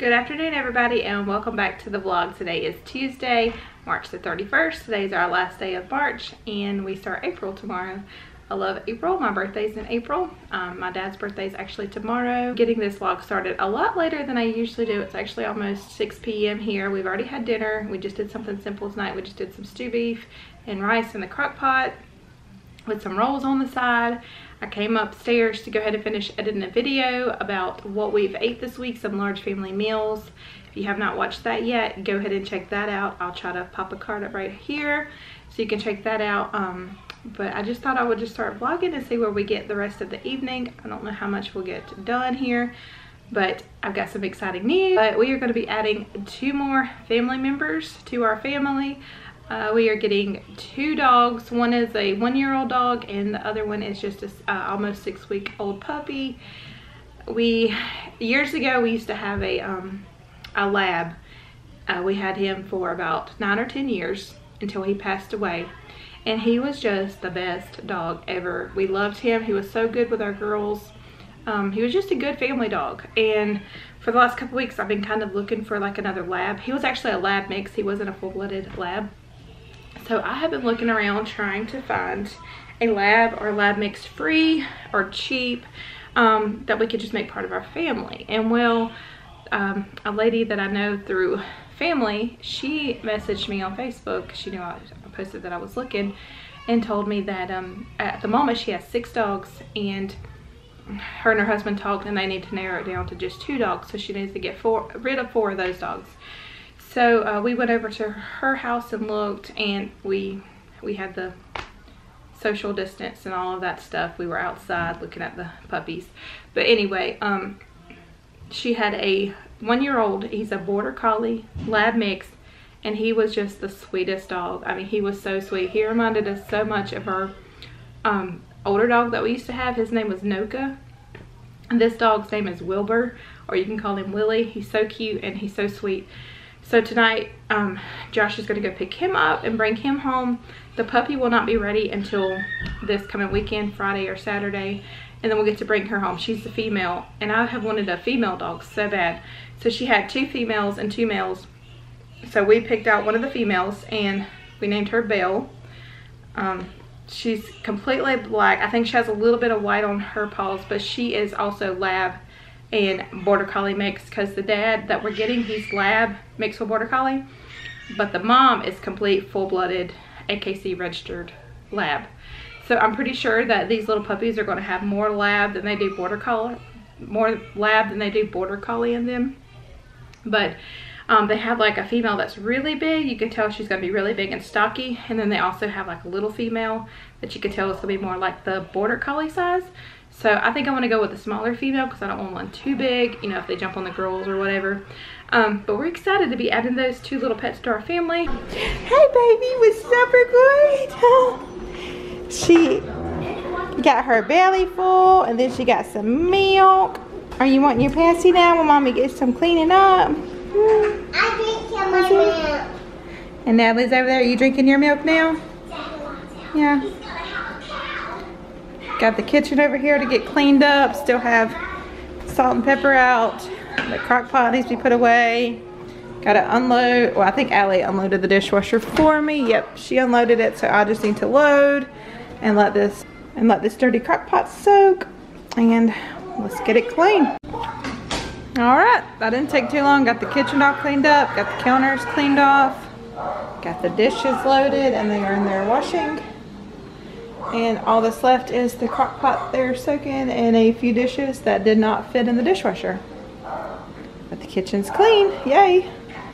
Good afternoon, everybody, and welcome back to the vlog. Today is Tuesday, March the 31st. Today is our last day of March, and we start April tomorrow. I love April. My birthday's in April. My dad's birthday is actually tomorrow. Getting this vlog started a lot later than I usually do. It's actually almost 6 p.m. here. We've already had dinner. We just did something simple tonight. We just did some stew beef and rice in the crock pot with some rolls on the side. I came upstairs to go ahead and finish editing a video about what we've ate this week, some large family meals. If you have not watched that yet, go ahead and check that out. I'll try to pop a card up right here so you can check that out. But I just thought I would just start vlogging and see where we get the rest of the evening. I don't know how much we'll get done here, but I've got some exciting news. But we are going to be adding 2 more family members to our family. We are getting 2 dogs. One is a 1-year-old dog and the other one is just a almost 6-week-old puppy. Years ago we used to have a lab. We had him for about 9 or 10 years until he passed away, and he was just the best dog ever. We loved him. He was so good with our girls. He was just a good family dog, and for the last couple weeks I've been kind of looking for like another lab. He was actually a lab mix. He wasn't a full-blooded lab. So I have been looking around trying to find a lab or lab mix free or cheap that we could just make part of our family. And well, a lady that I know through family, she messaged me on Facebook. She knew I posted that I was looking, and told me that at the moment she has 6 dogs, and her and her husband talked and they need to narrow it down to just 2 dogs. So she needs to get rid of 4 of those dogs. So we went over to her house and looked, and we had the social distance and all of that stuff. We were outside looking at the puppies. But anyway, she had a 1-year-old. He's a border collie lab mix, and he was just the sweetest dog. I mean, he was so sweet. He reminded us so much of our older dog that we used to have. His name was Noka, and this dog's name is Wilbur, or you can call him Willie. He's so cute and he's so sweet. So tonight, Josh is going to go pick him up and bring him home. The puppy will not be ready until this coming weekend, Friday or Saturday, and then we'll get to bring her home. She's the female, and I have wanted a female dog so bad. So she had 2 females and 2 males. So we picked out one of the females, and we named her Belle. She's completely black. I think she has a little bit of white on her paws, but she is also lab and border collie mix, because the dad that we're getting, he's lab mixed with border collie, but the mom is complete full-blooded AKC registered lab. So I'm pretty sure that these little puppies are going to have more lab than they do border collie, in them. But they have like a female that's really big. You can tell she's going to be really big and stocky, and then they also have like a little female that you can tell is going to be more like the border collie size. So I think I want to go with a smaller female because I don't want one too big, you know, if they jump on the girls or whatever. But we're excited to be adding those 2 little pets to our family. Hey baby, what's up, good? She got her belly full, and then she got some milk. Are you wanting your passy now when mommy gets some cleaning up? I drink my milk. And Natalie's over there. Are you drinking your milk now? Yeah. Got the kitchen over here to get cleaned up. Still have salt and pepper out. The crock pot needs to be put away. Got to unload. Well, I think Allie unloaded the dishwasher for me. Yep, she unloaded it. So I just need to load and let this dirty crock pot soak. And let's get it clean. All right, that didn't take too long. Got the kitchen all cleaned up. Got the counters cleaned off. Got the dishes loaded, and they are in there washing. And all that's left is the crock pot there soaking, and a few dishes that did not fit in the dishwasher. But the kitchen's clean. Yay!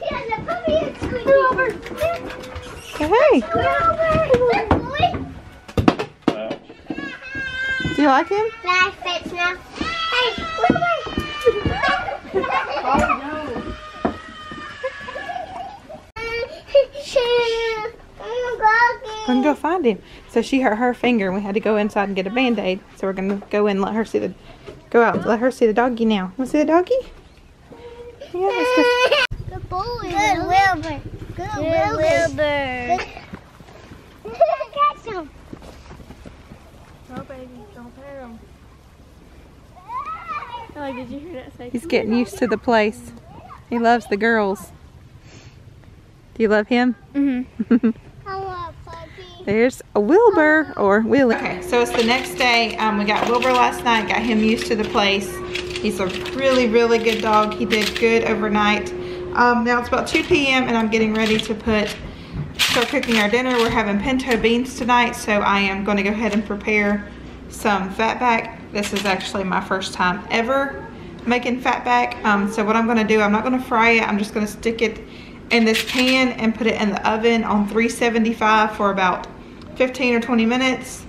Yeah, the puppy is clean. Go over. Hey! Go over. Do you like him? That fits now. Hey, look away. We're gonna go find him. So she hurt her finger, and we had to go inside and get a band-aid. So we're gonna go in and let her see the doggy now. Want to see the doggy? Yeah, let's go. Good boy. Good Wilbur. Good Wilbur. Catch him. No, baby, don't pet him. Oh, did you hear that say? He's getting used to the place. He loves the girls. Do you love him? Mm-hmm. I want a puppy. There's a Wilbur or Willie. Okay, so it's the next day. We got Wilbur last night, got him used to the place. He's a really, really good dog. He did good overnight. Now it's about 2 p.m. and I'm getting ready to start cooking our dinner. We're having pinto beans tonight, so I am going to go ahead and prepare some fatback. This is actually my first time ever making fatback. So what I'm going to do, I'm not going to fry it. I'm just going to stick it in this pan and put it in the oven on 375 for about 15 or 20 minutes.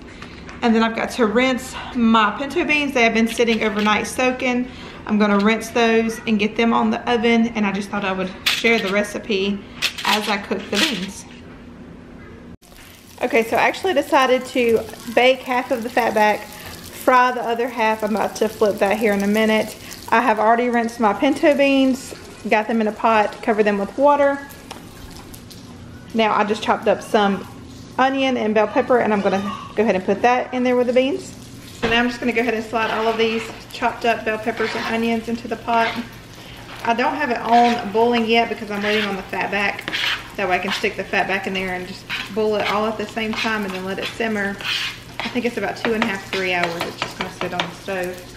And then I've got to rinse my pinto beans. They have been sitting overnight soaking. I'm going to rinse those and get them on the oven, and I just thought I would share the recipe as I cook the beans. Okay, so I actually decided to bake half of the fatback, fry the other half. I'm about to flip that here in a minute. I have already rinsed my pinto beans, got them in a pot, covered them with water. Now I just chopped up some onion and bell pepper, and I'm gonna go ahead and put that in there with the beans. So now I'm just gonna go ahead and slide all of these chopped up bell peppers and onions into the pot. I don't have it on boiling yet because I'm waiting on the fatback. That way I can stick the fatback in there and just boil it all at the same time and then let it simmer. I think it's about 2.5 to 3 hours. It's just gonna sit on the stove.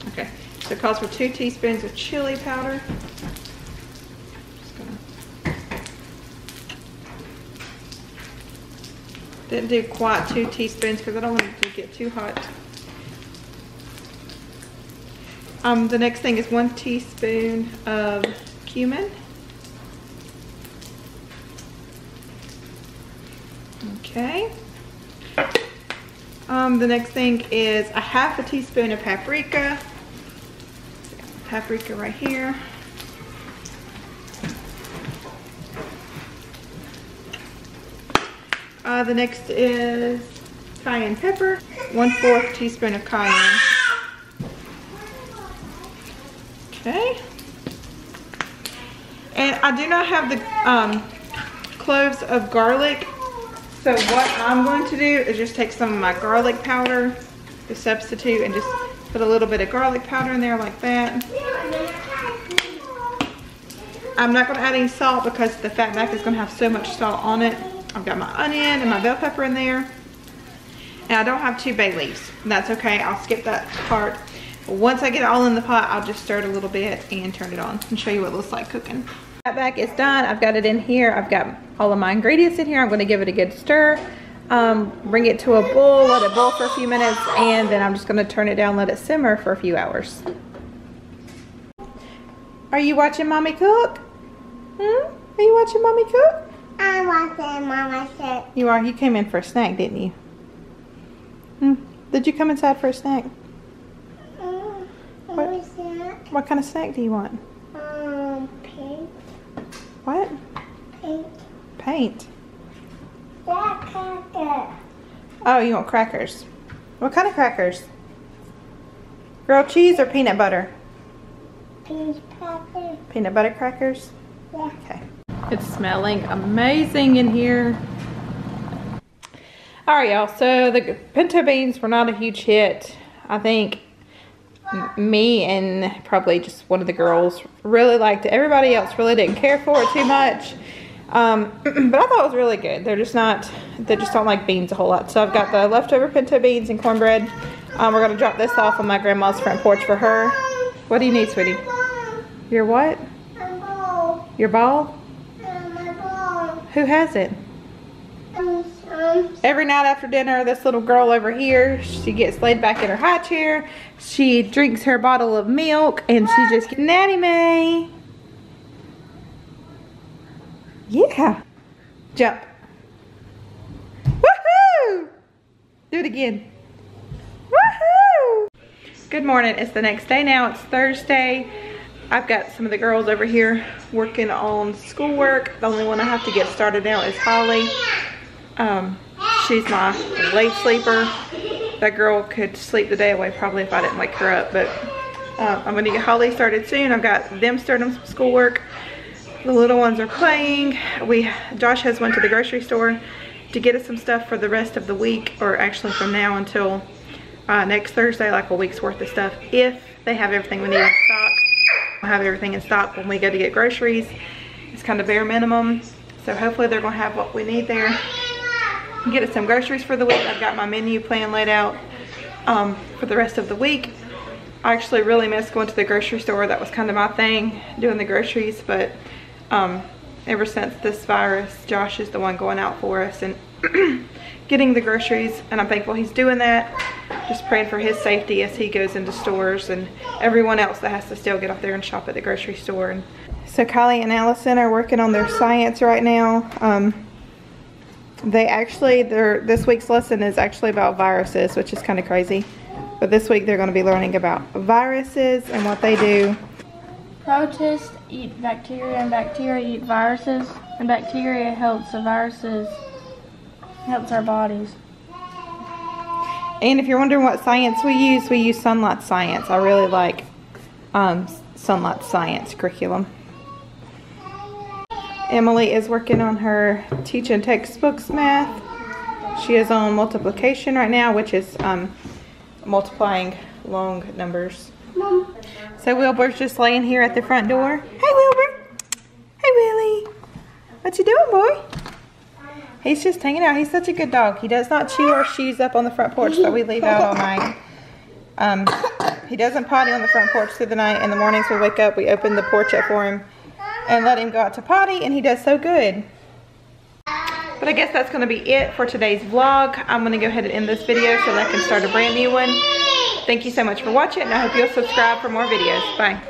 Okay, so it calls for 2 teaspoons of chili powder. Didn't do quite 2 teaspoons because I don't want it to get too hot. The next thing is 1 teaspoon of cumin. Okay. The next thing is 1/2 teaspoon of paprika. Paprika right here. The next is cayenne pepper. 1/4 teaspoon of cayenne. Okay. And I do not have the cloves of garlic. So what I'm going to do is just take some of my garlic powder, the substitute, and just put a little bit of garlic powder in there like that. I'm not going to add any salt because the fatback is going to have so much salt on it. I've got my onion and my bell pepper in there. And I don't have 2 bay leaves. That's okay, I'll skip that part. Once I get it all in the pot, I'll just stir it a little bit and turn it on and show you what it looks like cooking. Fatback is done. I've got it in here. I've got all of my ingredients in here. I'm going to give it a good stir. Bring it to a boil, let it boil for a few minutes, and then I'm just going to turn it down, let it simmer for a few hours. Are you watching Mommy cook? Are you watching Mommy cook? I'm watching Mama cook. You are. You came in for a snack, didn't you? Did you come inside for a snack? What kind of snack do you want? Paint. What? Paint. Paint. Yeah, cracker. Oh, you want crackers. What kind of crackers? Grilled cheese or peanut butter? Peanut butter. Peanut butter crackers? Yeah. Okay. It's smelling amazing in here. Alright, y'all. So the pinto beans were not a huge hit. I think me and probably just one of the girls really liked it. Everybody else really didn't care for it too much. But I thought it was really good. They just don't like beans a whole lot. So I've got the leftover pinto beans and cornbread. We're going to drop this off on my grandma's front porch for her. What do you need, sweetie? Your what? My ball. Your ball? My ball. Who has it? Every night after dinner, this little girl over here, she gets laid back in her high chair. She drinks her bottle of milk and she just gets Natty May. Yeah. Jump. Woohoo! Do it again. Woohoo! Good morning. It's the next day now. It's Thursday. I've got some of the girls over here working on schoolwork. The only one I have to get started now is Holly. She's my late sleeper. That girl could sleep the day away probably if I didn't wake her up, but I'm gonna get Holly started soon. I've got them starting some schoolwork. The little ones are playing. Josh has went to the grocery store to get us some stuff for the rest of the week, or actually from now until next Thursday, like a week's worth of stuff, if they have everything we need in stock. We'll have everything in stock when we go to get groceries. It's kind of bare minimum, so hopefully they're gonna have what we need there. Get us some groceries for the week. I've got my menu plan laid out for the rest of the week. I actually really miss going to the grocery store. That was kind of my thing, doing the groceries, but ever since this virus, Josh is the one going out for us and getting the groceries, and I'm thankful he's doing that. Just praying for his safety as he goes into stores and everyone else that has to still get up there and shop at the grocery store. And so Kylie and Allison are working on their science right now. This week's lesson is actually about viruses, which is kind of crazy. But this week they're going to be learning about viruses and what they do. Protists eat bacteria, and bacteria eat viruses, and bacteria helps the viruses, helps our bodies. And if you're wondering what science we use Sunlight Science. I really like Sunlight Science curriculum. Emily is working on her teaching textbooks math. She is on multiplication right now, which is multiplying long numbers. Mom. So Wilbur's just laying here at the front door. Hey Wilbur. Hey Willie. What you doing, boy? He's just hanging out. He's such a good dog. He does not chew our shoes up on the front porch that we leave out all night. He doesn't potty on the front porch through the night. In the mornings we wake up, we open the porch up for him and let him go out to potty, and he does so good. But I guess that's going to be it for today's vlog. I'm going to go ahead and end this video so that I can start a brand new one. Thank you so much for watching, and I hope you'll subscribe for more videos. Bye.